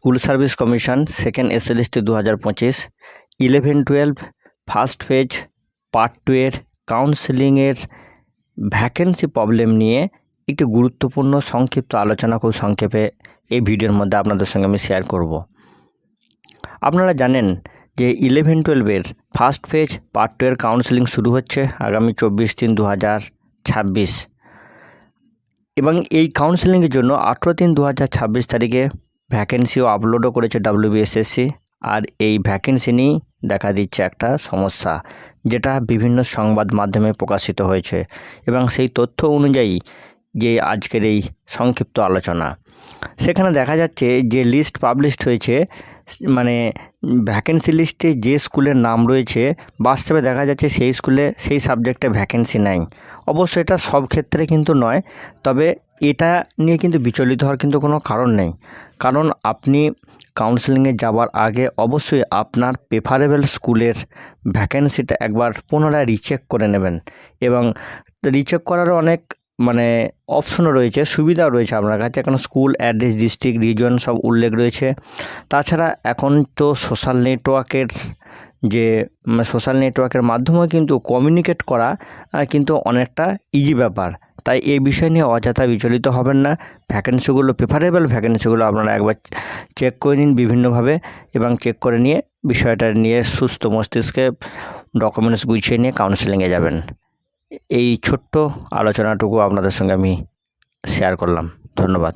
School service commission second SLST 2025 11-12 first phase part 2 এর কাউন্সেলিংয়ের vacancy problem নিয়ে একটি গুরুত্বপূর্ণ সংক্ষিপ্ত আলোচনা খুব সংক্ষেপে এই ভিডিওর মধ্যে আপনাদের সঙ্গে আমি শেয়ার করব। আপনারা জানেন যে 11-12 এর ফার্স্ট ফেজ পার্ট 2 এর কাউন্সেলিং শুরু হচ্ছে আগামী 24/3/2026 এবং এই কাউন্সেলিংয়ের জন্য 18/3/2026 তারিখে ভ্যাকেন্সিও আপলোডও করেছে WBSSC। আর এই ভ্যাকেন্সি নিয়েই দেখা দিচ্ছে একটা সমস্যা, যেটা বিভিন্ন সংবাদ মাধ্যমে প্রকাশিত হয়েছে এবং সেই তথ্য অনুযায়ী যে আজকের এই সংক্ষিপ্ত আলোচনা, সেখানে দেখা যাচ্ছে যে লিস্ট পাবলিশড হয়েছে, মানে ভ্যাকেন্সি লিস্টে যে স্কুলের নাম রয়েছে বাস্তবে দেখা যাচ্ছে সেই স্কুলে সেই সাবজেক্টে ভ্যাকেন্সি নাই। অবশ্যই এটা সব ক্ষেত্রে কিন্তু নয়, তবে এটা নিয়ে কিন্তু বিচলিত হওয়ার কিন্তু কোনো কারণ নেই, কারণ আপনি কাউন্সেলিংয়ে যাওয়ার আগে অবশ্যই আপনার প্রেফারেবল স্কুলের ভ্যাকেন্সিটা একবার পুনরায় রিচেক করে নেবেন এবং রিচেক করারও অনেক অপশনও রয়েছে, সুবিধাও রয়েছে আপনার কাছে। এখন স্কুল অ্যাড্রেস, ডিস্ট্রিক্ট, রিজন সব উল্লেখ রয়েছে। তাছাড়া এখন তো সোশ্যাল নেটওয়ার্কের মাধ্যমেও কিন্তু কমিউনিকেট করা কিন্তু অনেকটা ইজি ব্যাপার। তাই এই বিষয় নিয়ে অযথা বিচলিত হবেন না। ভ্যাকেন্সিগুলো, প্রেফারেবল ভ্যাকেন্সিগুলো আপনারা একবার চেক করে নিন বিভিন্নভাবে এবং চেক করে নিয়ে বিষয়টা নিয়ে সুস্থ মস্তিষ্কে ডকুমেন্টস গুছিয়ে নিয়ে কাউন্সেলিংয়ে যাবেন। এই ছোট্ট আলোচনাটুকু আপনাদের সঙ্গে আমি শেয়ার করলাম। ধন্যবাদ।